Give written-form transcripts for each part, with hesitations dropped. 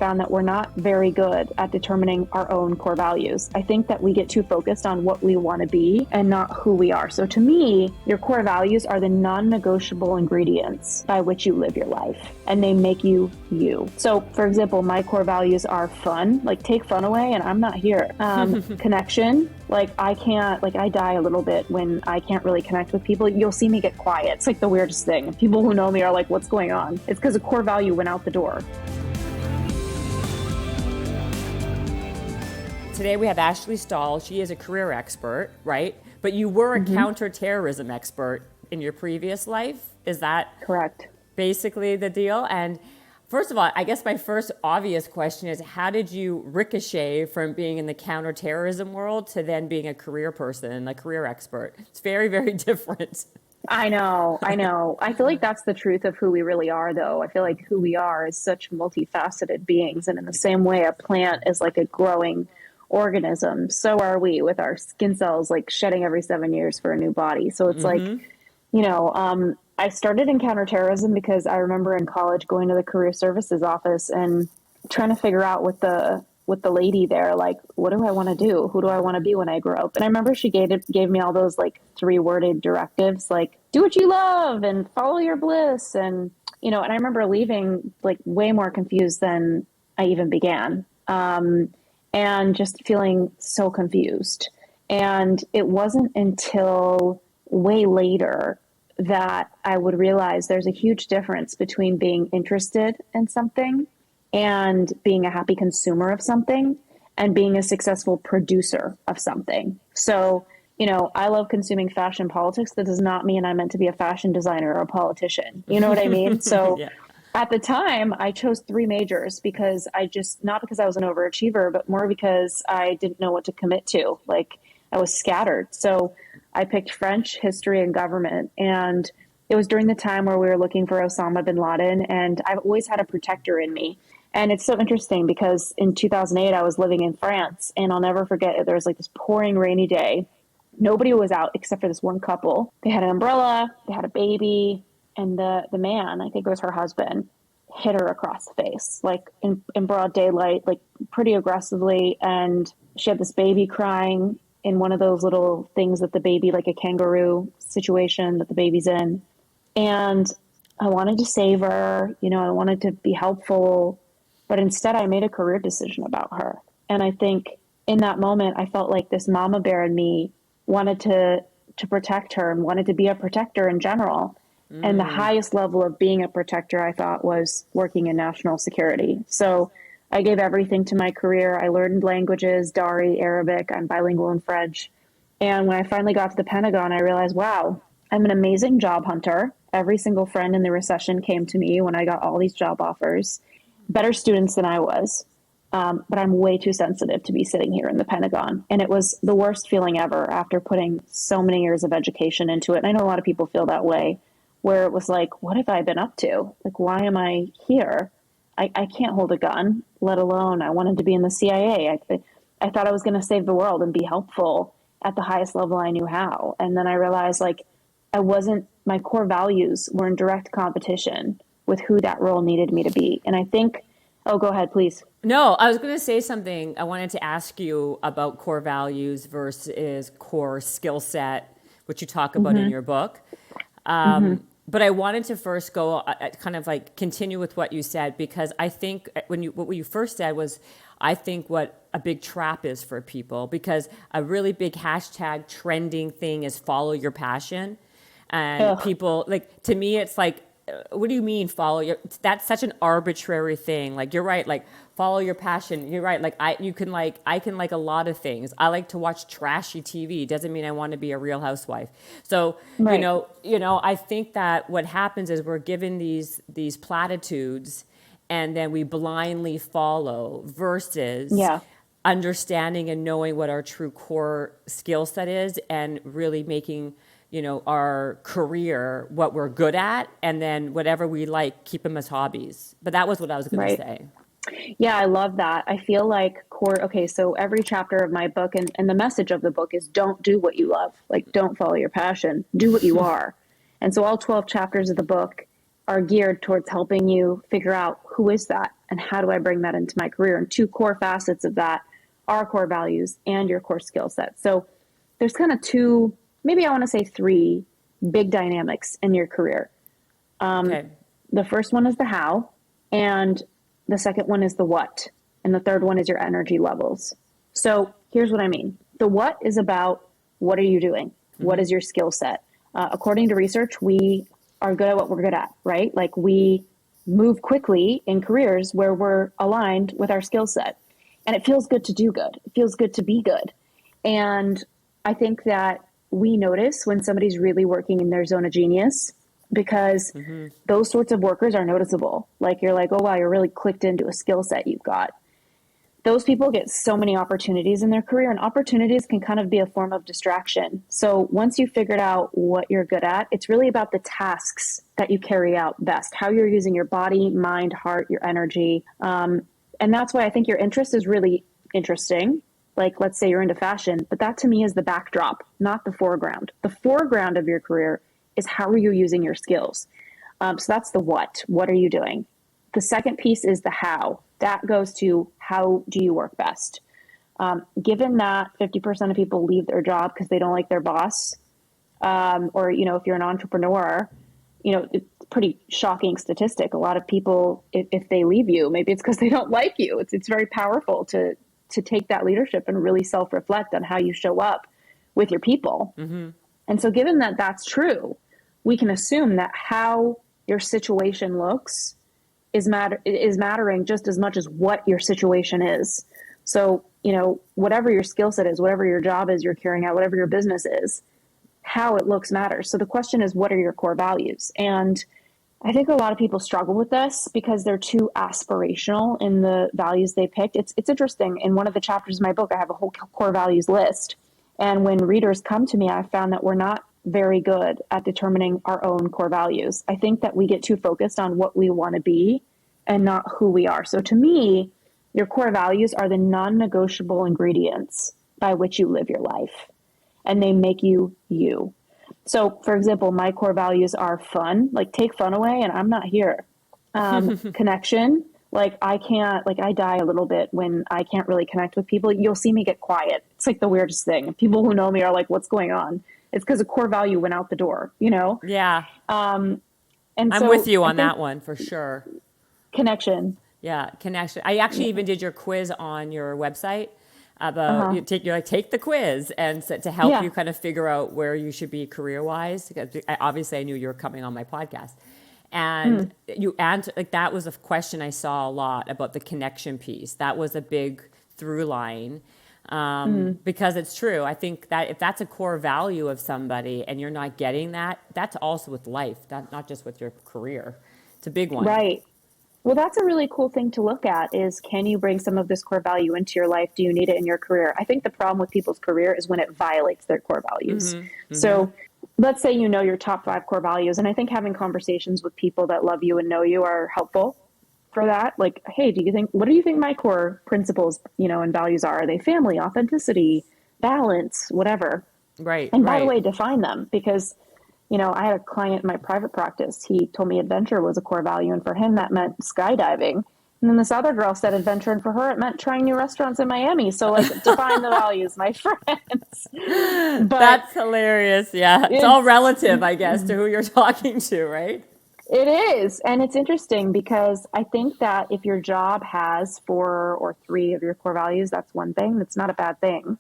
found that we're not very good at determining our own core values. I think that we get too focused on what we want to be and not who we are. So to me, your core values are the non-negotiable ingredients by which you live your life, and they make you you. So for example, my core values are fun, like take fun away and I'm not here. Connection, like I die a little bit when I can't really connect with people. You'll see me get quiet. It's like the weirdest thing. People who know me are like, what's going on? It's because a core value went out the door. Today we have Ashley Stahl. She is a career expert, right? But you were a counter-terrorism expert in your previous life. Is that correct? Basically the deal? And first of all, I guess my first obvious question is, how did you ricochet from being in the counter-terrorism world to then being a career person, a career expert? It's very, very different. I know. I feel like that's the truth of who we really are, though. I feel like who we are is such multifaceted beings. And in the same way, a plant is like a growing organism, so are we, with our skin cells like shedding every 7 years for a new body. So it's like, I started in counterterrorism because I remember in college going to the career services office and trying to figure out with the lady there, like, what do I want to do? Who do I want to be when I grow up? And I remember she gave me all those like 3-worded directives, like do what you love and follow your bliss. And, and I remember leaving like way more confused than I even began. And just feeling so confused. And it wasn't until way later that I would realize there's a huge difference between being interested in something and being a happy consumer of something and being a successful producer of something. So, I love consuming fashion politics. That does not mean I'm meant to be a fashion designer or a politician. You know what I mean? So Yeah. At the time, I chose 3 majors because not because I was an overachiever, but more because I didn't know what to commit to. Like I was scattered. So I picked French, history, and government. And it was during the time where we were looking for Osama bin Laden. And I've always had a protector in me. And it's so interesting because in 2008, I was living in France, and I'll never forget, there was like this pouring rainy day. Nobody was out except for this one couple. They had an umbrella, they had a baby. And the man, I think it was her husband, hit her across the face, like in broad daylight, like pretty aggressively. And she had this baby crying in one of those little things that the baby, like a kangaroo situation that the baby's in. And I wanted to save her, I wanted to be helpful, but instead I made a career decision about her. And I think in that moment, I felt like this mama bear in me wanted to protect her and wanted to be a protector in general. And the highest level of being a protector, I thought, was working in national security. So I gave everything to my career. I learned languages, Dari, Arabic. I'm bilingual in French. And when I finally got to the Pentagon, I realized, wow, I'm an amazing job hunter. Every single friend in the recession came to me when I got all these job offers. Better students than I was. But I'm way too sensitive to be sitting here in the Pentagon. And it was the worst feeling ever after putting so many years of education into it. And I know a lot of people feel that way, where it was like, what have I been up to? Like, why am I here? I can't hold a gun, let alone I wanted to be in the CIA. I thought I was going to save the world and be helpful at the highest level I knew how. And then I realized like my core values were in direct competition with who that role needed me to be. And I think, oh, go ahead, please. No, I was going to say something. I wanted to ask you about core values versus core skill set, which you talk about in your book. But I wanted to first go kind of like continue with what you said, because I think what you first said was, I think what a big trap is for people, because a really big hashtag trending thing is follow your passion. And people, like, to me, it's like, what do you mean follow your, that's such an arbitrary thing. Like, you're right. Like, follow your passion. You're right. Like, I can like a lot of things. I like to watch trashy TV. Doesn't mean I want to be a Real Housewife. So, right. I think that what happens is we're given these platitudes and then we blindly follow versus understanding and knowing what our true core skill set is and really making our career what we're good at, and then whatever we like, keep them as hobbies. But that was what I was going to say. Yeah, I love that. I feel like so every chapter of my book and the message of the book is don't do what you love. Like, don't follow your passion, do what you are. And so all 12 chapters of the book are geared towards helping you figure out who is that and how do I bring that into my career. And two core facets of that are core values and your core skill set. So there's kind of two, maybe I want to say three big dynamics in your career. Okay. The first one is the how, and the second one is the what, and the third one is your energy levels. So here's what I mean. The what is about what are you doing? What is your skill set? According to research, we are good at what we're good at, right? Like we move quickly in careers where we're aligned with our skill set. And it feels good to do good. It feels good to be good. And I think that we notice when somebody's really working in their zone of genius because those sorts of workers are noticeable. Like you're like, oh, wow, you're really clicked into a skill set you've got. Those people get so many opportunities in their career, and opportunities can kind of be a form of distraction. So once you figured out what you're good at, it's really about the tasks that you carry out best, how you're using your body, mind, heart, your energy. And that's why I think your interest is really interesting. Like, let's say you're into fashion, but that to me is the backdrop, not the foreground. The foreground of your career is how are you using your skills? So that's the what. What are you doing? The second piece is the how. That goes to how do you work best? Given that 50% of people leave their job because they don't like their boss, or, you know, if you're an entrepreneur, you know, it's a pretty shocking statistic. A lot of people, if they leave you, maybe it's because they don't like you. It's very powerful to take that leadership and really self-reflect on how you show up with your people. And so given that that's true, we can assume that how your situation looks is mattering just as much as what your situation is. So, you know, whatever your skill set is, whatever your job is you're carrying out, whatever your business is, how it looks matters. So the question is, what are your core values? And I think a lot of people struggle with this because they're too aspirational in the values they picked. It's interesting. In one of the chapters of my book, I have a whole core values list. And when readers come to me, I found that we're not very good at determining our own core values. I think that we get too focused on what we want to be and not who we are. So to me, your core values are the non-negotiable ingredients by which you live your life, and they make you you. So for example, my core values are fun, like take fun away and I'm not here. Connection, like I can't, like I die a little bit when I can't really connect with people. You'll see me get quiet. It's like the weirdest thing. People who know me are like, what's going on? It's because a core value went out the door, you know? Yeah. And I'm so with you I on think that one for sure. connection. Yeah, connection. I actually even did your quiz on your website about take the quiz and to help Yeah. you kind of figure out where you should be career wise. Obviously, I knew you were coming on my podcast, and you answered like that was a question I saw a lot about the connection piece. That was a big through line. Because it's true. I think that if that's a core value of somebody and you're not getting that, that's also with life, not just with your career. It's a big one. Right. Well, that's a really cool thing to look at is can you bring some of this core value into your life? Do you need it in your career? I think the problem with people's career is when it violates their core values. So let's say you know your top 5 core values. And I think having conversations with people that love you and know you are helpful for that. Like, hey, what do you think my core principles, you know, and values are? Are they family, authenticity, balance, whatever? Right. And by the Right. way, define them because, you know, I had a client in my private practice. He told me adventure was a core value. And for him, that meant skydiving. And then this other girl said adventure. And for her, it meant trying new restaurants in Miami. So like define the values, my friends. But That's hilarious. Yeah. It's all relative, I guess, to who you're talking to, right? it is. And it's interesting because I think that if your job has 4 or 3 of your core values, that's one thing. That's not a bad thing.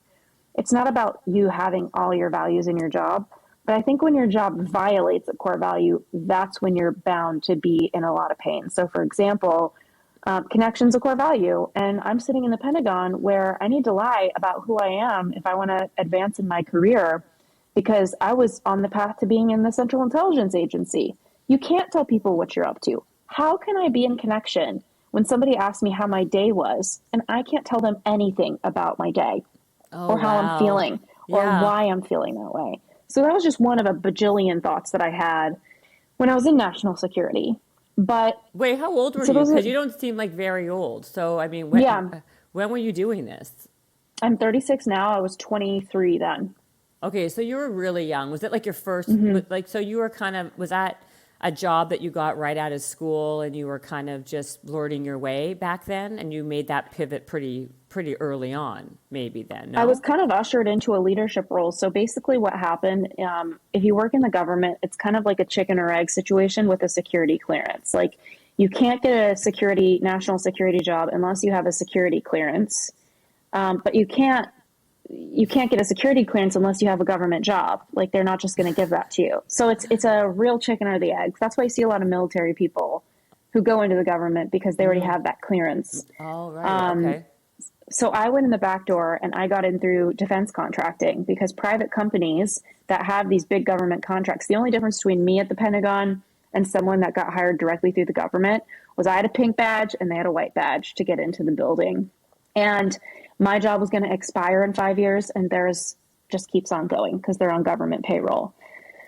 It's not about you having all your values in your job. But I think when your job violates a core value, that's when you're bound to be in a lot of pain. So, for example, connection's a core value. And I'm sitting in the Pentagon where I need to lie about who I am if I want to advance in my career because I was on the path to being in the Central Intelligence Agency. You can't tell people what you're up to. How can I be in connection when somebody asks me how my day was and I can't tell them anything about my day Oh, or how I'm wow. feeling or Yeah. why I'm feeling that way? So that was just one of a bajillion thoughts that I had when I was in national security. But Wait, how old were so you? those are, Because you don't seem like very old. So, I mean, yeah, when were you doing this? I'm 36 now. I was 23 then. Okay, so you were really young. Was it like your first, Hmm. like, so you were kind of, was that a job that you got right out of school and you were kind of just learning your way back then, and you made that pivot pretty early on, maybe then, I was no? kind of ushered into a leadership role. So basically, what happened, if you work in the government, it's kind of like a chicken or egg situation with a security clearance. Like, you can't get a national security job unless you have a security clearance. But you can't get a security clearance unless you have a government job. Like, they're not just going to give that to you. So it's a real chicken or the egg. That's why you see a lot of military people who go into the government because they already have that clearance. Oh, right. Okay. So I went in the back door and I got in through defense contracting, because private companies that have these big government contracts, the only difference between me at the Pentagon and someone that got hired directly through the government was I had a pink badge and they had a white badge to get into the building. And my job was going to expire in 5 years, and theirs just keeps on going because they're on government payroll.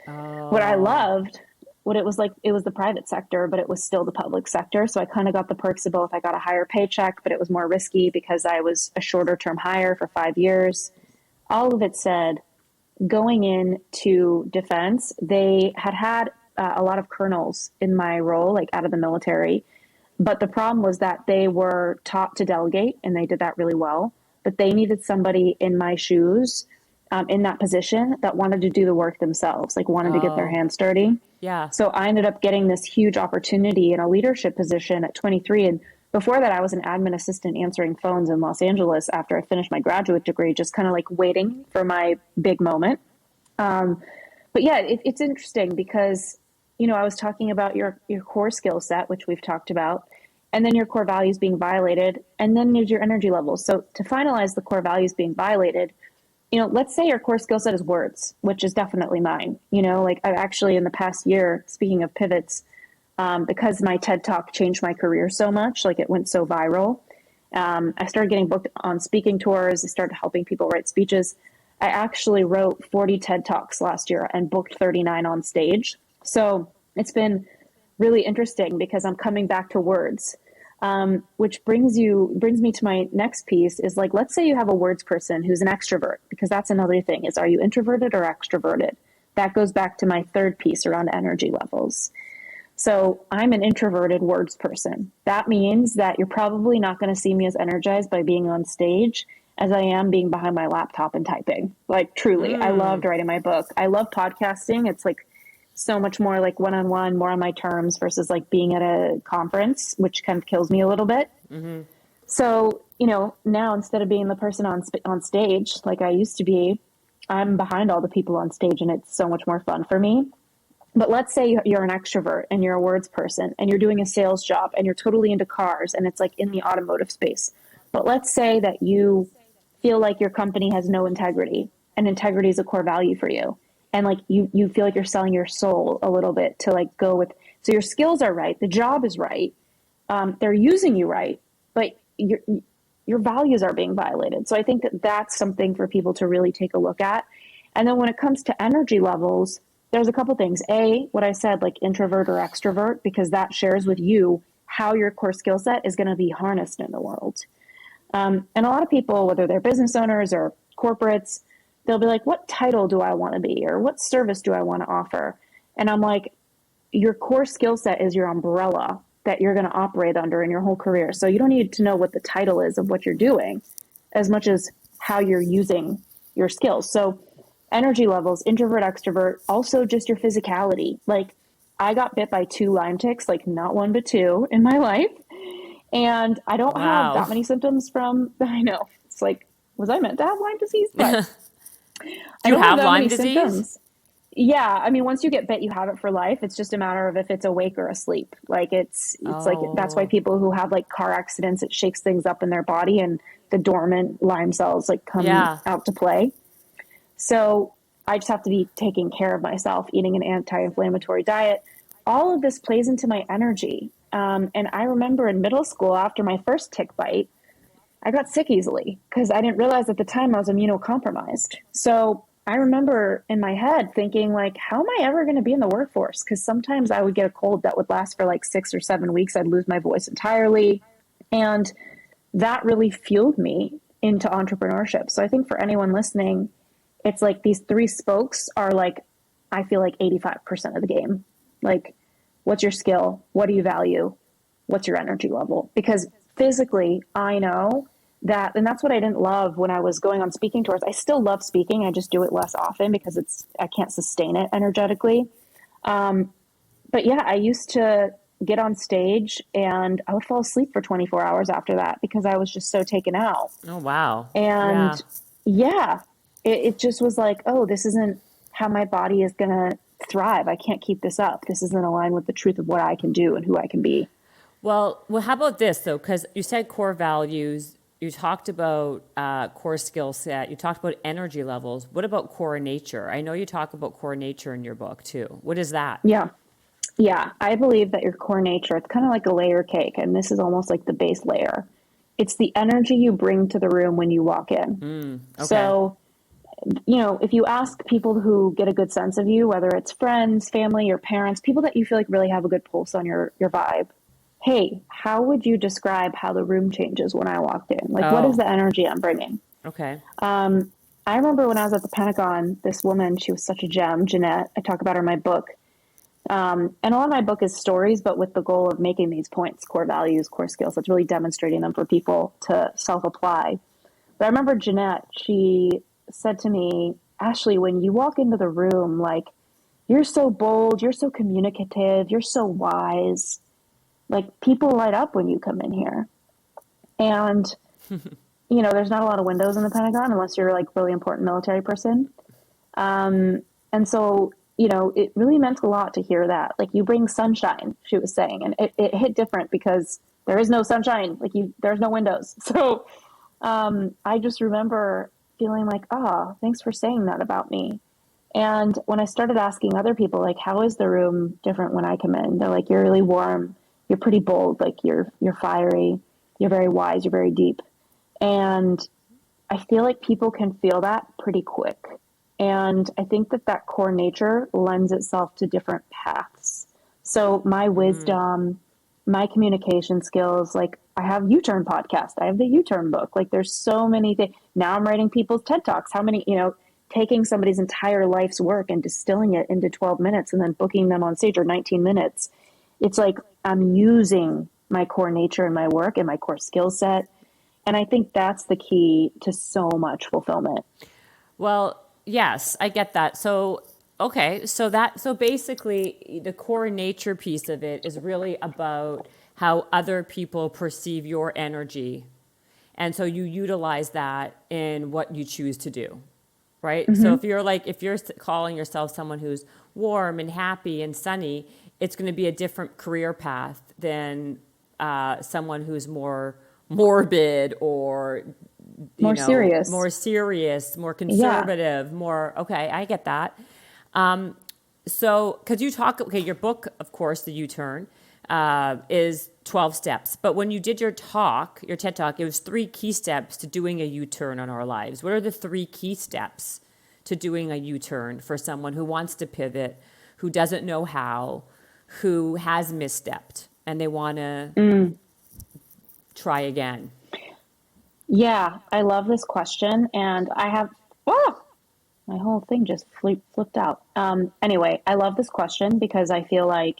What I Oh, loved, what it was like, it was the private sector, but it was still the public sector. So I kind of got the perks of both. I got a higher paycheck, but it was more risky because I was a shorter term hire for 5 years. All of it said, going into defense, they had a lot of colonels in my role, like out of the military. But the problem was that they were taught to delegate, and they did that really well. But they needed somebody in my shoes, in that position, that wanted to do the work themselves, like wanted to get their oh, hands dirty. yeah. So I ended up getting this huge opportunity in a leadership position at 23. And before that, I was an admin assistant answering phones in Los Angeles after I finished my graduate degree, just kind of like waiting for my big moment. But yeah, it's interesting because, I was talking about your core skill set, which we've talked about, and then your core values being violated, and then there's your energy levels. So to finalize the core values being violated, let's say your core skill set is words, which is definitely mine. Like, I've actually, in the past year, speaking of pivots, because my TED Talk changed my career so much, like it went so viral. I started getting booked on speaking tours. I started helping people write speeches. I actually wrote 40 TED Talks last year and booked 39 on stage. So it's been really interesting because I'm coming back to words, which brings me to my next piece is, like, let's say you have a words person who's an extrovert, because that's another thing is, are you introverted or extroverted? That goes back to my third piece around energy levels. So I'm an introverted words person. That means that you're probably not going to see me as energized by being on stage as I am being behind my laptop and typing. Like, truly, I loved writing my book. I love podcasting. It's like so much more like one-on-one, more on my terms versus like being at a conference, which kind of kills me a little bit. So, now instead of being the person on stage like I used to be, I'm behind all the people on stage, and it's so much more fun for me. But let's say you're an extrovert and you're a words person and you're doing a sales job and you're totally into cars and it's like in the automotive space. But let's say that you feel like your company has no integrity, and integrity is a core value for you. And like you feel like you're selling your soul a little bit to like go with, so your skills are right. The job is right. They're using you right, but your values are being violated. So I think that that's something for people to really take a look at. And then when it comes to energy levels, there's a couple things. A, what I said, like introvert or extrovert, because that shares with you how your core skill set is going to be harnessed in the world. And a lot of people, whether they're business owners or corporates, they'll be like, what title do I want to be? Or what service do I want to offer? And I'm like, your core skill set is your umbrella that you're going to operate under in your whole career. So you don't need to know what the title is of what you're doing as much as how you're using your skills. So energy levels, introvert, extrovert, also just your physicality. Like, I got bit by 2 Lyme ticks, like not one, but 2 in my life. And I don't have Wow. that many symptoms from, I know, it's like, was I meant to have Lyme disease? But Do I you don't have have that Lyme many disease? symptoms. Yeah, I mean, once you get bit, you have it for life. It's just a matter of if it's awake or asleep. Like, it's like, that's why Oh, people who have like car accidents, it shakes things up in their body, and the dormant Lyme cells like come yeah. out to play. So I just have to be taking care of myself, eating an anti-inflammatory diet. All of this plays into my energy. And I remember in middle school, after my first tick bite, I got sick easily because I didn't realize at the time I was immunocompromised. So I remember in my head thinking, like, how am I ever going to be in the workforce? Because sometimes I would get a cold that would last for like 6 or 7 weeks. I'd lose my voice entirely. And that really fueled me into entrepreneurship. So I think for anyone listening, it's like these 3 spokes are like, I feel like 85% of the game. Like, What's your skill? What do you value? What's your energy level? Because physically, I know that, and that's what I didn't love when I was going on speaking tours. I still love speaking. I just do it less often because I can't sustain it energetically. But yeah, I used to get on stage and I would fall asleep for 24 hours after that because I was just so taken out. Oh, wow. Yeah. And yeah, it just was like, oh, this isn't how my body is going to thrive. I can't keep this up. This isn't aligned with the truth of what I can do and who I can be. Well, how about this though? Because you said core values, you talked about core skill set, you talked about energy levels. What about core nature? I know you talk about core nature in your book too. What is that? Yeah. Yeah. I believe that your core nature, it's kind of like a layer cake. And this is almost like the base layer. It's the energy you bring to the room when you walk in. Okay. So, if you ask people who get a good sense of you, whether it's friends, family, your parents, people that you feel like really have a good pulse on your vibe, hey, how would you describe how the room changes when I walked in? Like, what is Oh, the energy I'm bringing? okay. I remember when I was at the Pentagon, this woman, she was such a gem, Jeanette. I talk about her in my book. And a lot of my book is stories, but with the goal of making these points, core values, core skills. It's really demonstrating them for people to self apply. But I remember Jeanette, she said to me, Ashley, when you walk into the room, like, you're so bold, you're so communicative, you're so wise. Like, people light up when you come in here. And, there's not a lot of windows in the Pentagon unless you're like really important military person. And so, it really meant a lot to hear that. Like, you bring sunshine, she was saying. And it hit different because there is no sunshine. Like, there's no windows. So I just remember feeling like, oh, thanks for saying that about me. And when I started asking other people, like, how is the room different when I come in? They're like, you're really warm. You're pretty bold. Like, you're fiery. You're very wise. You're very deep. And I feel like people can feel that pretty quick. And I think that core nature lends itself to different paths. So my wisdom, my communication skills, like I have U-Turn podcast, I have the U-Turn book. Like there's so many things. Now I'm writing people's TED Talks. How many, taking somebody's entire life's work and distilling it into 12 minutes and then booking them on stage or 19 minutes. It's like I'm using my core nature in my work and my core skill set. And I think that's the key to so much fulfillment. Well, yes, I get that. So, okay, so basically the core nature piece of it is really about how other people perceive your energy. And so you utilize that in what you choose to do. Right? So Mm-hmm. if you're calling yourself someone who's warm and happy and sunny, it's going to be a different career path than someone who's more morbid or More serious. more serious, more Yeah. conservative, more, okay, I get that. So, because you talk, okay, your book, of course, The U-Turn, is 12 steps. But when you did your talk, your TED Talk, it was 3 key steps to doing a U-turn on our lives. What are the 3 key steps to doing a U-turn for someone who wants to pivot, who doesn't know how, who has misstepped, and they want to try again? Yeah. I love this question. And I have, oh, my whole thing just flipped out. Anyway, I love this question because I feel like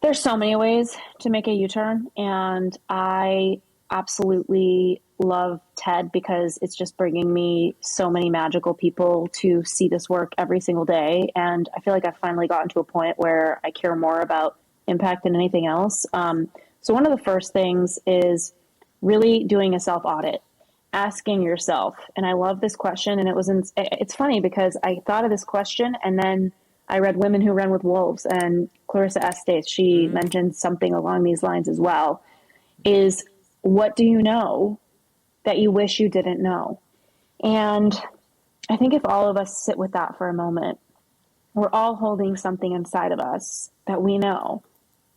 there's so many ways to make a U-turn, and I absolutely love TED because it's just bringing me so many magical people to see this work every single day. And I feel like I've finally gotten to a point where I care more about impact than anything else. So one of the first things is really doing a self audit, asking yourself. And I love this question. And it's funny because I thought of this question and then I read Women Who Run with Wolves, and Clarissa Estes, she mentioned something along these lines as well, is what do you know that you wish you didn't know? And I think if all of us sit with that for a moment, we're all holding something inside of us that we know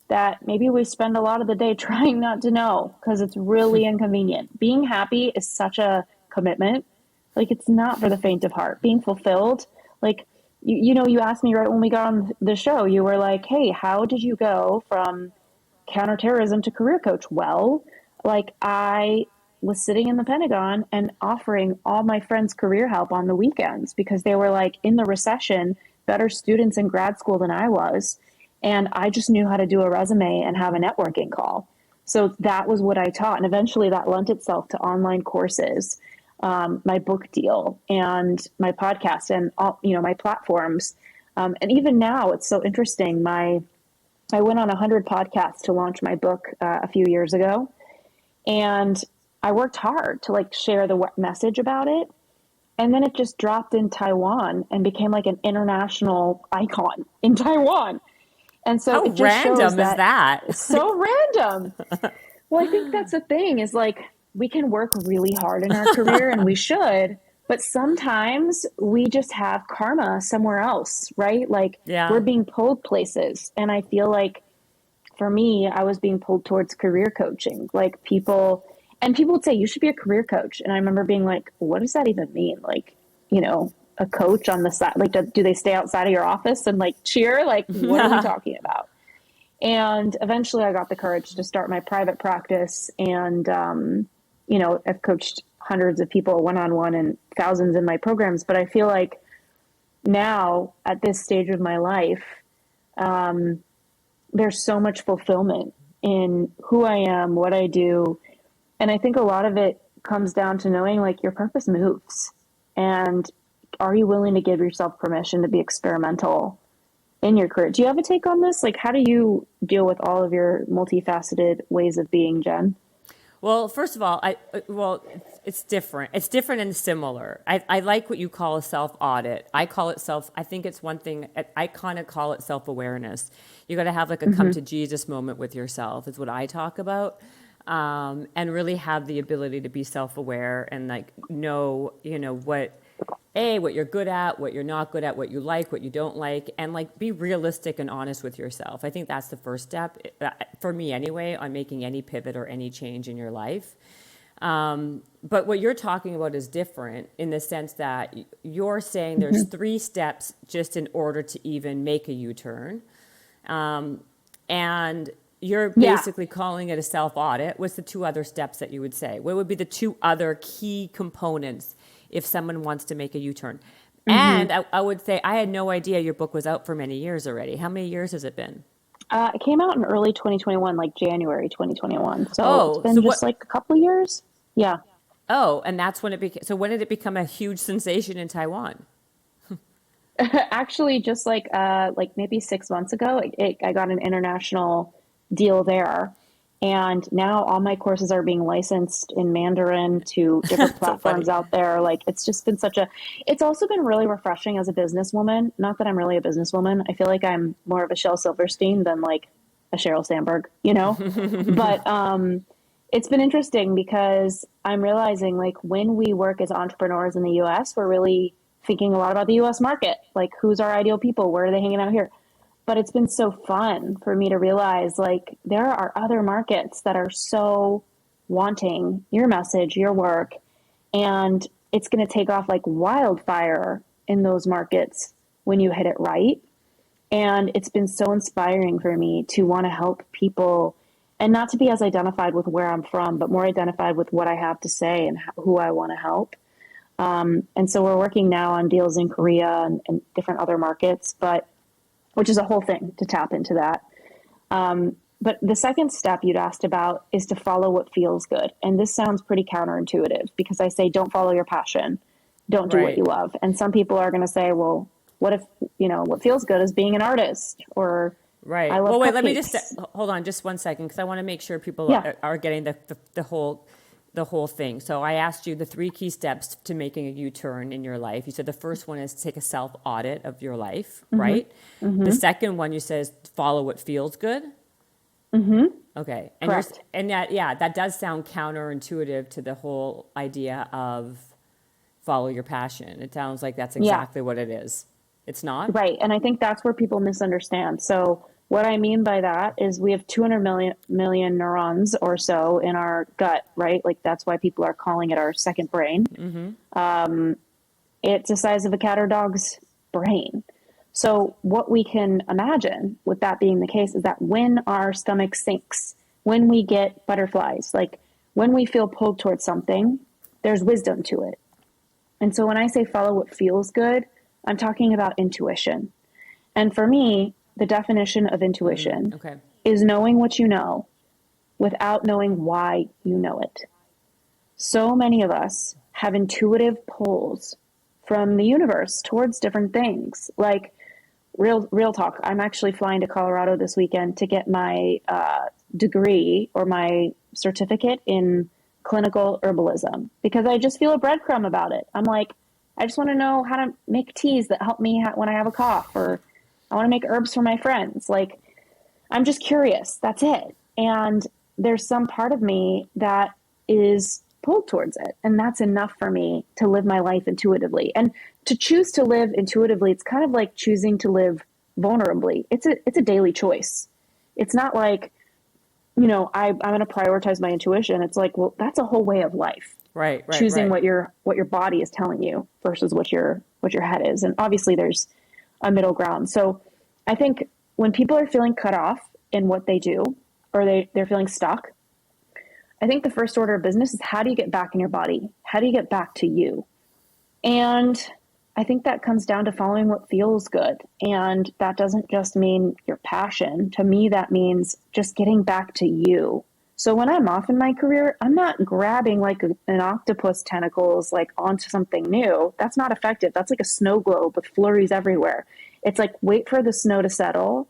that maybe we spend a lot of the day trying not to know because it's really inconvenient. Being happy is such a commitment. Like it's not for the faint of heart. Being fulfilled, like you asked me right when we got on the show, you were like, "Hey, how did you go from counter-terrorism to career coach?" Well, like I was sitting in the Pentagon and offering all my friends career help on the weekends because they were like in the recession, better students in grad school than I was. And I just knew how to do a resume and have a networking call. So that was what I taught. And eventually that lent itself to online courses, my book deal, and my podcast, and all, my platforms. And even now, it's so interesting. I went on 100 podcasts to launch my book a few years ago, and I worked hard to like share the message about it. And then it just dropped in Taiwan and became like an international icon in Taiwan. And so How it just shows random is that that? it's so random. Well, I think that's the thing is like we can work really hard in our career and we should, but sometimes we just have karma somewhere else, right? Like we're Yeah. being pulled places. And I feel like for me, I was being pulled towards career coaching. Like people would say, you should be a career coach. And I remember being like, what does that even mean? Like, a coach on the side, like, do they stay outside of your office and like cheer? Like, what are we talking about? And eventually I got the courage to start my private practice. And, I've coached hundreds of people one-on-one and thousands in my programs. But I feel like now at this stage of my life, there's so much fulfillment in who I am, what I do. And I think a lot of it comes down to knowing like your purpose moves. And are you willing to give yourself permission to be experimental in your career? Do you have a take on this? Like, how do you deal with all of your multifaceted ways of being, Jen? Well, first of all, it's different. It's different and similar. I like what you call a self audit. I call it self. I think it's one thing. I kind of call it self awareness. You got to have like a come to Jesus moment with yourself. Is what I talk about, and really have the ability to be self aware and like know what you're good at, what you're not good at, what you like, what you don't like, and like be realistic and honest with yourself. I think that's the first step for me anyway on making any pivot or any change in your life. But what you're talking about is different in the sense that you're saying there's 3 steps just in order to even make a U-turn. And you're Yeah. basically calling it a self-audit. What's the 2 other steps that you would say? What would be the 2 other key components if someone wants to make a U-turn? And I would say I had no idea your book was out for many years already. How many years has it been? It came out in early 2021, like January 2021. So it's Oh, been so just what? like a couple of years. Yeah. Oh, and that's when it became. So when did it become a huge sensation in Taiwan? Actually, just like maybe 6 months ago, I got an international deal there, and now all my courses are being licensed in Mandarin to different So funny. platforms out there. Like it's just been it's also been really refreshing as a businesswoman. Not that I'm really a businesswoman. I feel like I'm more of a Shel Silverstein than like a Sheryl Sandberg, But it's been interesting because I'm realizing like when we work as entrepreneurs in the US, we're really thinking a lot about the US market. Like who's our ideal people? Where are they hanging out here? But it's been so fun for me to realize like there are other markets that are so wanting your message, your work, and it's going to take off like wildfire in those markets when you hit it right. And it's been so inspiring for me to want to help people and not to be as identified with where I'm from, but more identified with what I have to say and who I want to help. And so we're working now on deals in Korea and different other markets, but which is a whole thing to tap into that. But the second step you'd asked about is to follow what feels good. And this sounds pretty counterintuitive because I say, don't follow your passion. Don't do what Right. you love. And some people are going to say, well, what if, what feels good is being an artist or I Right. love Well, wait. Let me just cupcakes. hold on just one second because I want to make sure people Yeah. are getting the whole thing. So I asked you the 3 key steps to making a U-turn in your life. You said the first one is to take a self audit of your life, right? The second one you said is follow what feels good. Okay. And Correct. that does sound counterintuitive to the whole idea of follow your passion. It sounds like that's Yeah. exactly what it is. It's not? Right. And I think that's where people misunderstand. So what I mean by that is we have 200 million neurons or so in our gut, right? Like that's why people are calling it our second brain. It's the size of a cat or dog's brain. So what we can imagine with that being the case is that when our stomach sinks, when we get butterflies, like when we feel pulled towards something, there's wisdom to it. And so when I say follow what feels good, I'm talking about intuition. And for me, the definition of intuition Okay. is knowing what you know without knowing why you know it. So many of us have intuitive pulls from the universe towards different things. Like real talk. I'm actually flying to Colorado this weekend to get my degree or my certificate in clinical herbalism because I just feel a breadcrumb about it. I'm like, I just want to know how to make teas that help me when I have a cough, or I want to make herbs for my friends. Like, I'm just curious. That's it. And there's some part of me that is pulled towards it. And that's enough for me to live my life intuitively. And to choose to live intuitively, it's kind of like choosing to live vulnerably. It's a daily choice. It's not like, I'm going to prioritize my intuition. It's like, well, that's a whole way of life. Right, right, Choosing right. what your body is telling you versus what your head is. And obviously there's a middle ground. So I think when people are feeling cut off in what they do, or they're feeling stuck, I think the first order of business is, how do you get back in your body? How do you get back to you? And I think that comes down to following what feels good. And that doesn't just mean your passion. To me, that means just getting back to you. So when I'm off in my career, I'm not grabbing like an octopus tentacles like onto something new. That's not effective. That's like a snow globe with flurries everywhere. It's like, wait for the snow to settle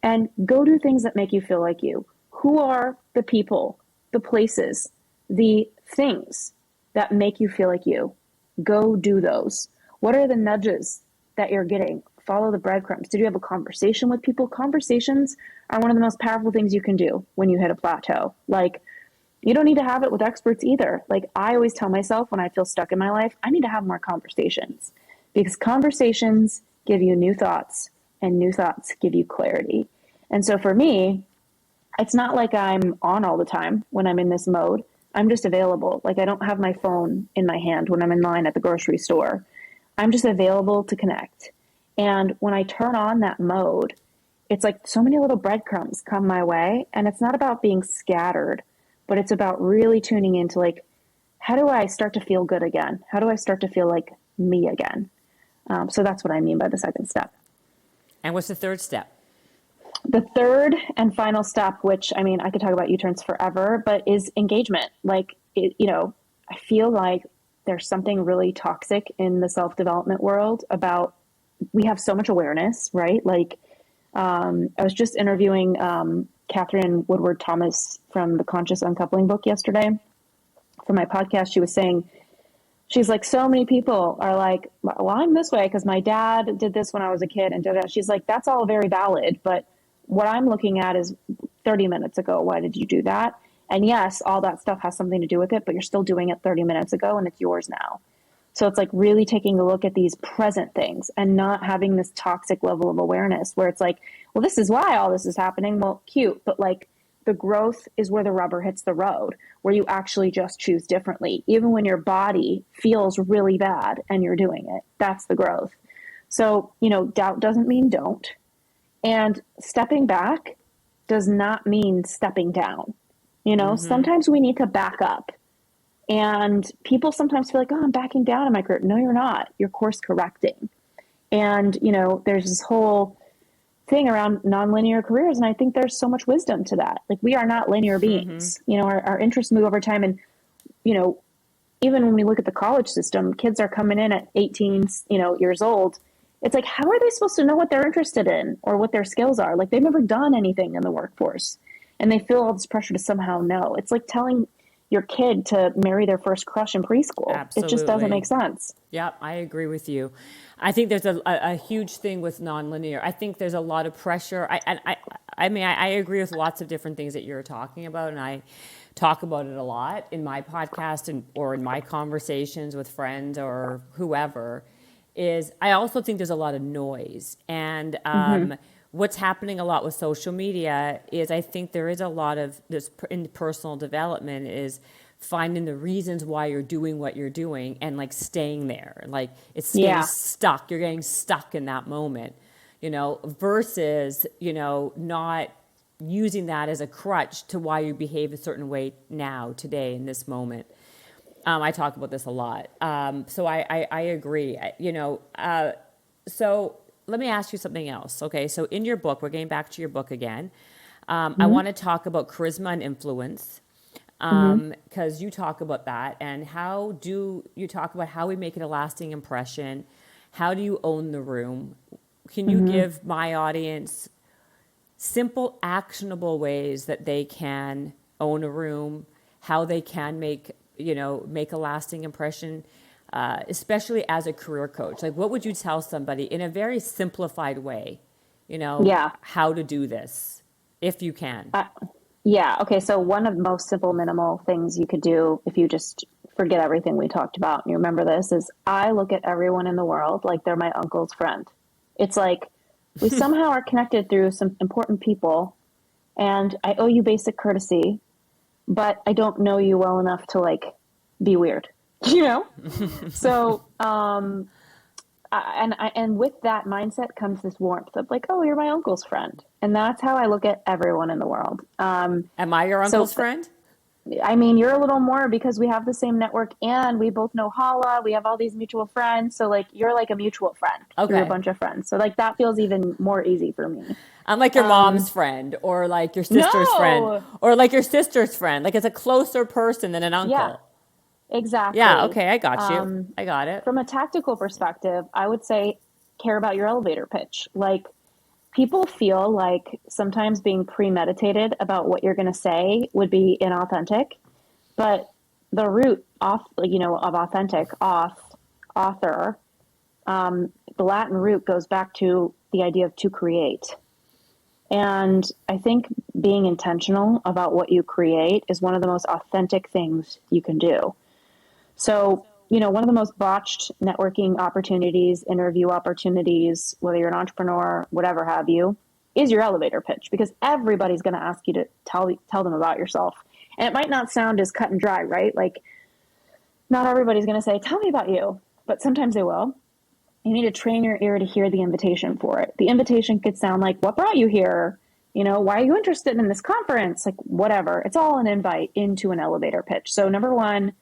and go do things that make you feel like you. Who are the people, the places, the things that make you feel like you? Go do those. What are the nudges that you're getting? Follow the breadcrumbs. Did you have a conversation with people? Conversations are one of the most powerful things you can do when you hit a plateau. Like, you don't need to have it with experts either. Like, I always tell myself when I feel stuck in my life, I need to have more conversations, because conversations give you new thoughts and new thoughts give you clarity. And so for me, it's not like I'm on all the time when I'm in this mode. I'm just available. Like, I don't have my phone in my hand when I'm in line at the grocery store. I'm just available to connect. And when I turn on that mode, it's like so many little breadcrumbs come my way. And it's not about being scattered, but it's about really tuning into, like, how do I start to feel good again? How do I start to feel like me again? So that's what I mean by the second step. And what's the third step? The third and final step, which, I mean, I could talk about U-turns forever, but is engagement. Like, I feel like there's something really toxic in the self-development world about, we have so much awareness, right? Like, I was just interviewing Catherine Woodward Thomas from the Conscious Uncoupling book yesterday for my podcast. She was saying, she's like, so many people are like, well, I'm this way because my dad did this when I was a kid, and da-da. She's like, that's all very valid, but what I'm looking at is 30 minutes ago. Why did you do that? And yes, all that stuff has something to do with it, but you're still doing it 30 minutes ago and it's yours now. So it's like really taking a look at these present things and not having this toxic level of awareness where it's like, well, this is why all this is happening. Well, cute, but like, the growth is where the rubber hits the road, where you actually just choose differently. Even when your body feels really bad and you're doing it, that's the growth. So, doubt doesn't mean don't. And stepping back does not mean stepping down. Sometimes we need to back up. And people sometimes feel like, oh, I'm backing down in my career. No, you're not. You're course correcting. And, there's this whole thing around nonlinear careers. And I think there's so much wisdom to that. Like, we are not linear beings. Our interests move over time. And, even when we look at the college system, kids are coming in at 18, years old. It's like, how are they supposed to know what they're interested in or what their skills are? Like, they've never done anything in the workforce and they feel all this pressure to somehow know. It's like telling your kid to marry their first crush in preschool. It just doesn't Absolutely. make sense. Yeah, I agree with you. I think there's a huge thing with nonlinear. I think there's a lot of pressure. I mean, I agree with lots of different things that you're talking about, and I talk about it a lot in my podcast or in my conversations with friends or whoever. I also think there's a lot of noise, and Mm-hmm. what's happening a lot with social media is, I think there is a lot of this in personal development is finding the reasons why you're doing what you're doing and like staying there. Like, it's getting Yeah. stuck. You're getting stuck in that moment, versus, not using that as a crutch to why you behave a certain way now, today, in this moment. I talk about this a lot. So I agree. So let me ask you something else. Okay, so in your book, we're getting back to your book again. I Mm-hmm. want to talk about charisma and influence Mm-hmm. because you talk about that, and how do you talk about how we make it a lasting impression? How do you own the room? Can you Mm-hmm. give my audience simple, actionable ways that they can own a room, how they can make a lasting impression, especially as a career coach? Like, what would you tell somebody in a very simplified way, Yeah. how to do this, if you can? Uh, yeah. Okay. So one of the most simple, minimal things you could do if you just forget everything we talked about and you remember this is I look at everyone in the world like they're my uncle's friend. It's like we somehow are connected through some important people, and I owe you basic courtesy, but I don't know you well enough to like be weird, you know? So, and with that mindset comes this warmth of like, oh, you're my uncle's friend, and that's how I look at everyone in the world. Am I your So, uncle's friend? I mean, you're a little more because we have the same network and we both know Hala. We have all these mutual friends. So, like, you're like a mutual friend through a Okay. bunch of friends. So, like, that feels even more easy for me. I'm like your mom's Um, friend, or like your sister's friend, no, or like your sister's friend. Like, it's a closer person than an yeah, uncle. Yeah, exactly. okay, I got you. Um, I got it. from a tactical perspective, I would say care about your elevator pitch. Like, people feel like sometimes being premeditated about what you're going to say would be inauthentic, but the root off, of authentic, author, the Latin root goes back to the idea of to create. And I think being intentional about what you create is one of the most authentic things you can do. So, one of the most botched networking opportunities, interview opportunities, whether you're an entrepreneur, whatever have you, is your elevator pitch, because everybody's going to ask you to tell them about yourself. And it might not sound as cut and dry, right? Like, not everybody's going to say, tell me about you, but sometimes they will. You need to train your ear to hear the invitation for it. The invitation could sound like, what brought you here? Why are you interested in this conference? Like, whatever. It's all an invite into an elevator pitch. So, number one,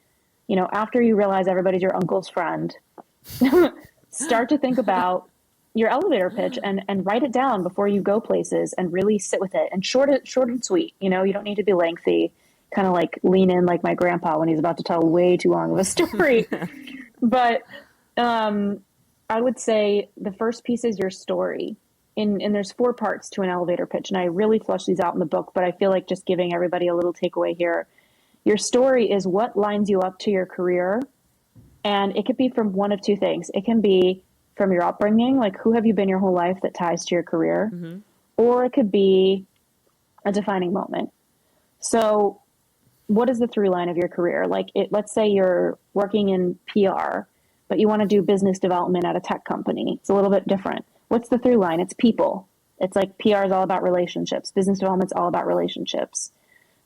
after you realize everybody's your uncle's friend, start to think about your elevator pitch and write it down before you go places and really sit with it, and short and sweet. You don't need to be lengthy, kind of like lean in like my grandpa when he's about to tell way too long of a story. But I would say the first piece is your story. And there's four parts to an elevator pitch, and I really flush these out in the book, but I feel like just giving everybody a little takeaway here. Your story is what lines you up to your career, and it could be from one of two things. It can be from your upbringing, like who have you been your whole life that ties to your career, or it could be a defining moment. So, what is the through line of your career? Like, let's say you're working in PR, but you want to do business development at a tech company. It's a little bit different. What's the through line? It's people. It's like PR is all about relationships. Business development's all about relationships.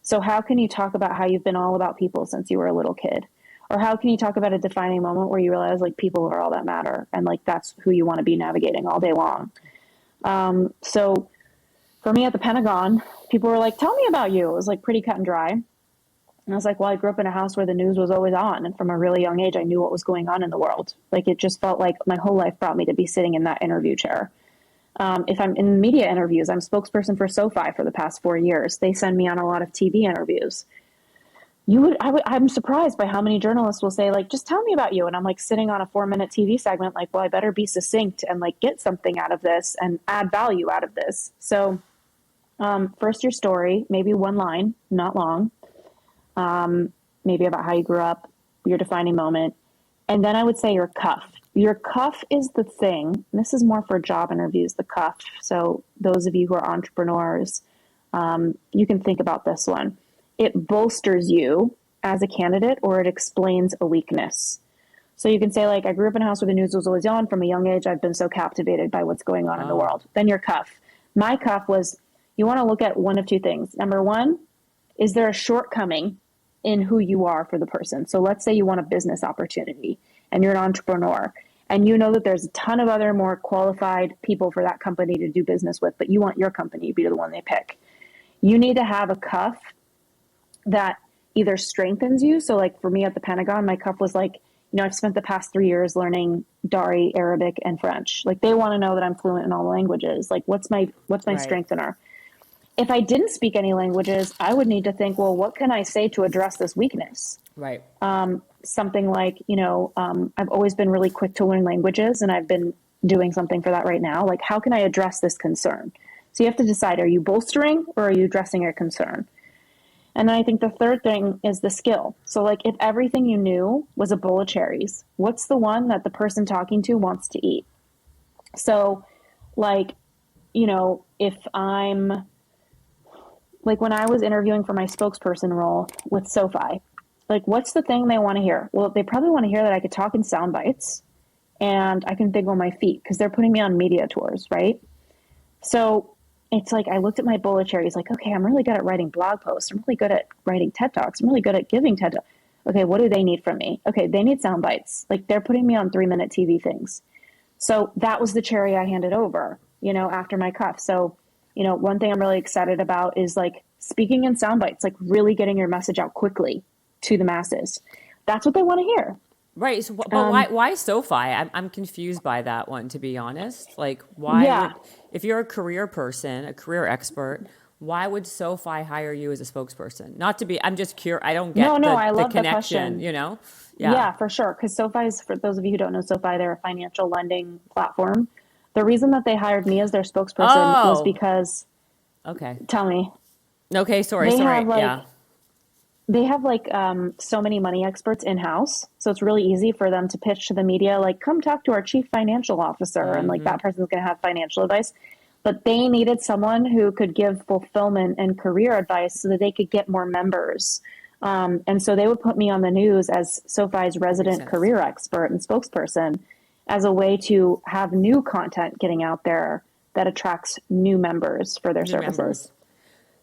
So how can you talk about how you've been all about people since you were a little kid? Or how can you talk about a defining moment where you realize like people are all that matter, and like that's who you want to be navigating all day long? So for me at the Pentagon, people were like, tell me about you. It was like pretty cut and dry. And I was like, well, I grew up in a house where the news was always on. And from a really young age, I knew what was going on in the world. Like, it just felt like my whole life brought me to be sitting in that interview chair. If I'm in media interviews, I'm spokesperson for SoFi for the past 4 years. They send me on a lot of TV interviews. I'm surprised by how many journalists will say, like, just tell me about you. And I'm like sitting on a 4-minute TV segment, like, well, I better be succinct and like get something out of this and add value out of this. So, first, your story, maybe one line, not long, maybe about how you grew up, your defining moment. And then I would say your cuff. Your cuff is the thing. This is more for job interviews, the cuff. So those of you who are entrepreneurs, you can think about this one. It bolsters you as a candidate, or it explains a weakness. So you can say, like, I grew up in a house where the news was always on. From a young age, I've been so captivated by what's going on in the Oh, world. Then your cuff. My cuff was, you want to look at one of two things. Number one, is there a shortcoming in who you are for the person? So let's say you want a business opportunity and you're an entrepreneur, and you know that there's a ton of other more qualified people for that company to do business with, but you want your company to be the one they pick. You need to have a cuff that either strengthens you. So like for me at the Pentagon, my cuff was like, I've spent the past 3 years learning Dari, Arabic, and French. Like they want to know that I'm fluent in all the languages. Like what's my Right. strength in her? If I didn't speak any languages, I would need to think, well, what can I say to address this weakness? Right. Something like, I've always been really quick to learn languages, and I've been doing something for that right now. Like, how can I address this concern? So you have to decide, are you bolstering or are you addressing your concern? And then I think the third thing is the skill. So, like, if everything you knew was a bowl of cherries, what's the one that the person talking to wants to eat? So, like, if I'm like when I was interviewing for my spokesperson role with SoFi, like, what's the thing they want to hear? Well, they probably want to hear that I could talk in sound bites and I can think on my feet because they're putting me on media tours, right? So it's like I looked at my bullet cherries, like, okay, I'm really good at writing blog posts. I'm really good at writing TED Talks. I'm really good at giving TED Talks. Okay, what do they need from me? Okay, they need sound bites. Like they're putting me on 3-minute TV things. So that was the cherry I handed over, after my cuff. So, one thing I'm really excited about is like speaking in sound bites, like really getting your message out quickly to the masses. That's what they want to hear. Right. So, but why SoFi? I'm confused by that one, to be honest. Like, why Yeah. would, if you're a career person, a career expert, why would SoFi hire you as a spokesperson? Not to be, I'm just curious. I don't No, get I the love the connection, question. Yeah. Yeah, for sure. Because SoFi is, for those of you who don't know SoFi, they're a financial lending platform. The reason that they hired me as their spokesperson was Oh, because, okay. tell me, Okay. Sorry. they Sorry. have Yeah. like so many money experts in house. So it's really easy for them to pitch to the media, like, come talk to our chief financial officer. And like that person's going to have financial advice. But they needed someone who could give fulfillment and career advice so that they could get more members. And so they would put me on the news as SoFi's Makes resident sense. career expert and spokesperson as a way to have new content getting out there that attracts new members for their New services. members.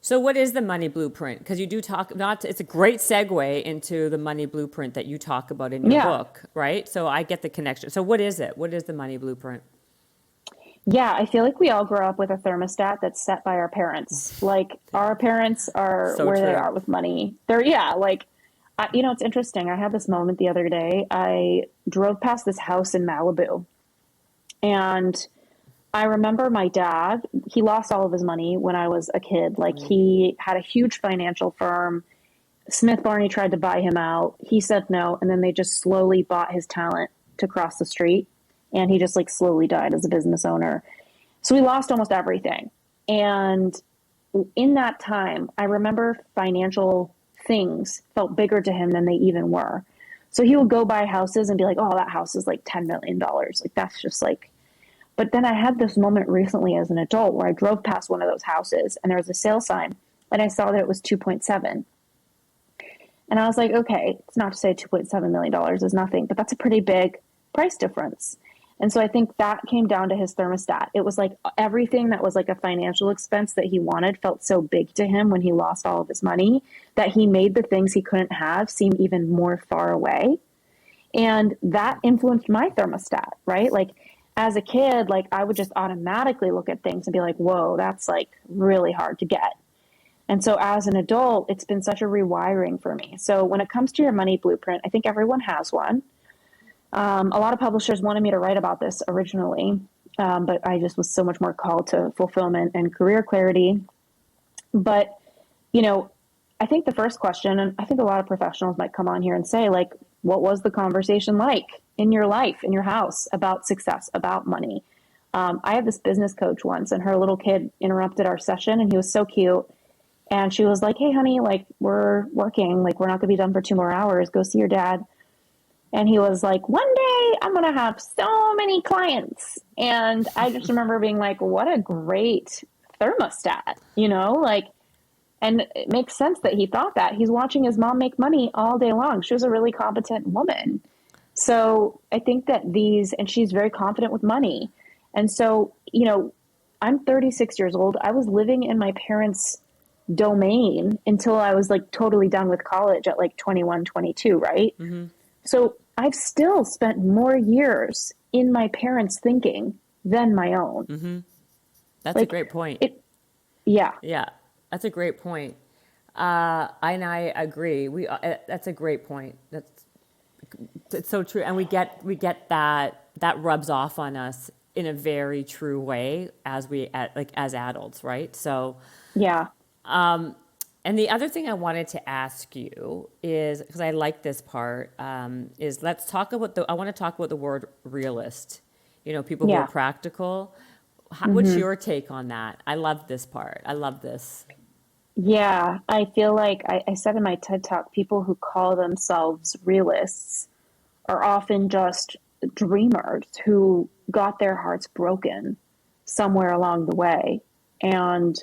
So what is the money blueprint? Because you do talk not it's a great segue into the money blueprint that you talk about in your Yeah. book, right? So I get the connection. So what is it? What is the money blueprint? Yeah, I feel like we all grow up with a thermostat that's set by our parents. Like our parents are So where they true. are with money. Yeah, like, it's interesting. I had this moment the other day. I drove past this house in Malibu, and I remember my dad, he lost all of his money when I was a kid. Like he had a huge financial firm. Smith Barney tried to buy him out. He said no, and then they just slowly bought his talent to cross the street, and he just like slowly died as a business owner. So we lost almost everything. And in that time, I remember financial things felt bigger to him than they even were. So he would go buy houses and be like, oh, that house is like $10 million. Like, that's just like, but then I had this moment recently as an adult where I drove past one of those houses and there was a sale sign and I saw that it was 2.7. And I was like, okay, it's not to say $2.7 million is nothing, but that's a pretty big price difference. And so I think that came down to his thermostat. It was like everything that was like a financial expense that he wanted felt so big to him when he lost all of his money that he made the things he couldn't have seem even more far away. And that influenced my thermostat, right? Like as a kid, like I would just automatically look at things and be like, whoa, that's like really hard to get. And so as an adult, it's been such a rewiring for me. So when it comes to your money blueprint, I think everyone has one. A lot of publishers wanted me to write about this originally, but I just was so much more called to fulfillment and career clarity. But, you know, I think the first question, and I think a lot of professionals might come on here and say, like, what was the conversation like in your life, in your house, about success, about money? I had this business coach once, and her little kid interrupted our session, and he was so cute. And she was like, hey, honey, like, we're working, like, we're not going to be done for 2 more hours. Go see your dad. And he was like, one day I'm going to have so many clients. And I just remember being like, what a great thermostat, like, and it makes sense that he thought that. He's watching his mom make money all day long. She was a really competent woman. So I think that and she's very confident with money. And so, I'm 36 years old. I was living in my parents' domain until I was like totally done with college at like 21, 22, right? So I've still spent more years in my parents' thinking than my own. That's a Like great point. yeah. Yeah, that's a great point. And I agree. That's a great point. That's It's so true. And we get that rubs off on us in a very true way as adults, right? So, Yeah. and the other thing I wanted to ask you is, because I like this part, is I want to talk about the word realist. People who are Yeah. practical. What's your take on that? I love this part. I love this. Yeah. I feel like I said in my TED Talk, people who call themselves realists are often just dreamers who got their hearts broken somewhere along the way. And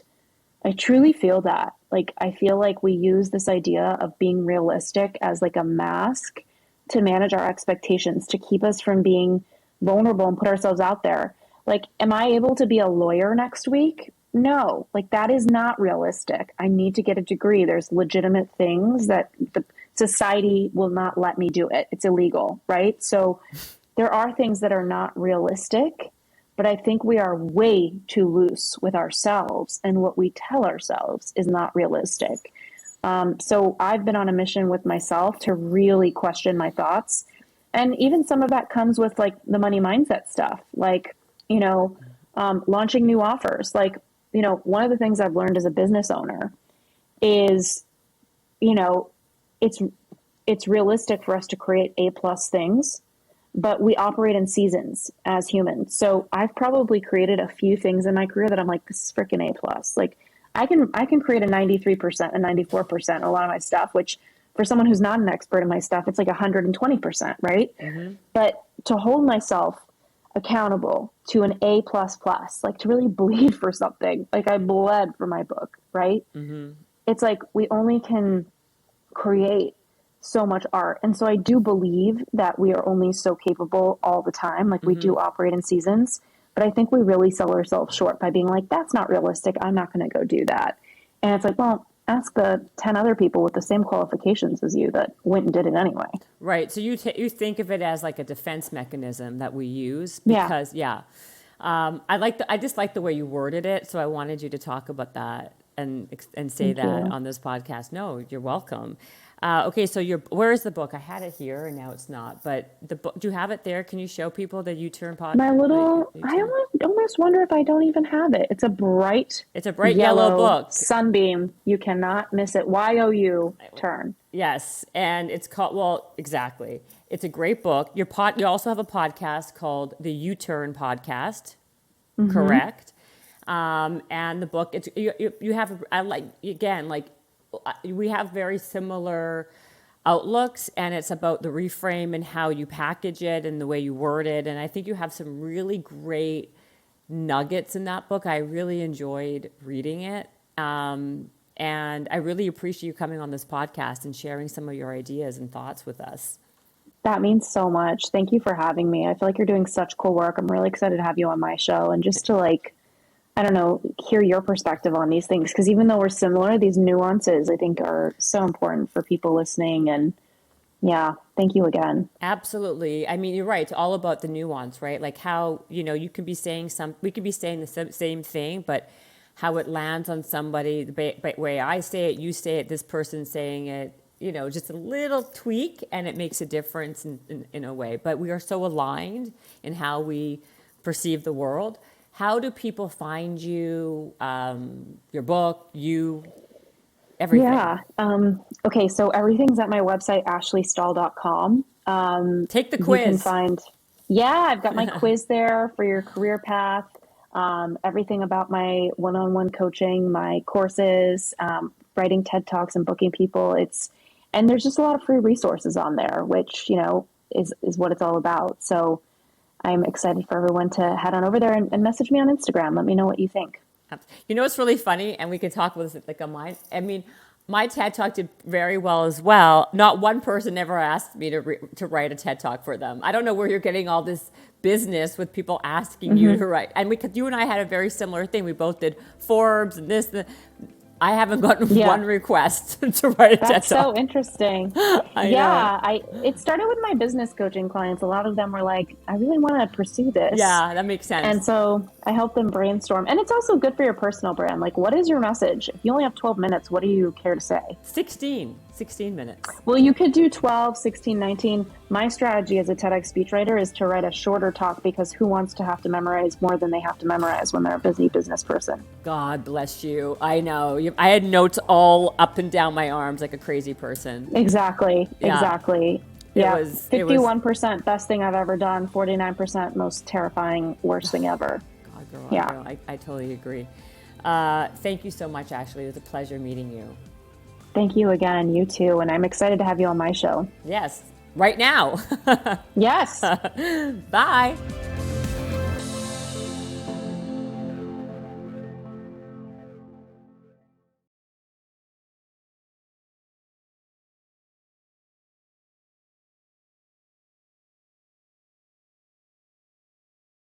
I truly feel that. Like, I feel like we use this idea of being realistic as like a mask to manage our expectations, to keep us from being vulnerable and put ourselves out there. Like, am I able to be a lawyer next week? No, like that is not realistic. I need to get a degree. There's legitimate things that the society will not let me do it. It's illegal, right? So there are things that are not realistic, but I think we are way too loose with ourselves, and what we tell ourselves is not realistic. So I've been on a mission with myself to really question my thoughts. And even some of that comes with like the money mindset stuff, like, launching new offers. Like, one of the things I've learned as a business owner is, you know, it's, it's realistic for us to create A plus things, but we operate in seasons as humans. So I've probably created a few things in my career that I'm like, this is freaking A plus. Like I can create a 93%, a 94%, a lot of my stuff, which for someone who's not an expert in my stuff, it's like 120%, right? But to hold myself accountable to an A plus plus, like to really bleed for something, like I bled for my book, right? It's like we only can create so much art. And so I do believe that we are only so capable all the time. Like we do operate in seasons, but I think we really sell ourselves short by being like, that's not realistic. I'm not going to go do that. And it's like, well, ask the 10 other people with the same qualifications as you that went and did it anyway. Right. So you think of it as like a defense mechanism that we use Yeah. because, I just like the way you worded it. So I wanted you to talk about that and say Thank that you. on this podcast. No, you're welcome. Okay. So where is the book? I had it here and now it's not, but the book, do you have it there? Can you show people the U-turn My little, I U-turn? almost wonder if I don't even have it. It's a bright It's a bright yellow yellow book. sunbeam. You cannot miss it. YOU turn. Yes, and it's called, well, exactly. It's a great book. You also have a podcast called the U-Turn Podcast, correct? And the book, you have, I like, again, like we have very similar outlooks, and it's about the reframe and how you package it and the way you word it. And I think you have some really great nuggets in that book. I really enjoyed reading it. And I really appreciate you coming on this podcast and sharing some of your ideas and thoughts with us. That means so much. Thank you for having me. I feel like you're doing such cool work. I'm really excited to have you on my show and just to like, I don't know, hear your perspective on these things. Because even though we're similar, these nuances I think are so important for people listening. And yeah, thank you again. Absolutely. I mean, you're right. It's all about the nuance, right? Like how, you can be saying we could be saying the same thing, but how it lands on somebody, the way I say it, you say it, this person saying it, just a little tweak and it makes a difference in a way. But we are so aligned in how we perceive the world. How do people find you, your book, everything? Yeah. Okay. So everything's at my website, ashleystahl.com. Take the You can quiz. find, yeah, I've got my quiz there for your career path. Everything about my one-on-one coaching, my courses, writing TED Talks and booking people. And there's just a lot of free resources on there, which, is what it's all about. So I'm excited for everyone to head on over there and message me on Instagram. Let me know what you think. It's really funny, and we could talk about this like on mine. I mean, my TED Talk did very well as well. Not one person ever asked me to write a TED Talk for them. I don't know where you're getting all this business with people asking you to write. And you and I had a very similar thing. We both did Forbes and this. I haven't gotten one request to write a TED Talk. That's so interesting. It started with my business coaching clients. A lot of them were like, I really want to pursue this. Yeah, that makes sense. And so I help them brainstorm. And it's also good for your personal brand. Like, what is your message? If you only have 12 minutes, what do you care to say? 16. 16 minutes. Well, you could do 12, 16, 19. My strategy as a TEDx speechwriter is to write a shorter talk, because who wants to have to memorize more than they have to memorize when they're a busy business person? God bless you. I know. I had notes all up and down my arms like a crazy person. Exactly. Yeah. Exactly. It Yeah. was 51% best thing I've ever done. 49% most terrifying, worst thing ever. God, girl, Yeah. girl, I totally agree. Thank you so much, Ashley. It was a pleasure meeting you. Thank you again. You too. And I'm excited to have you on my show. Yes, right now. Yes. Bye.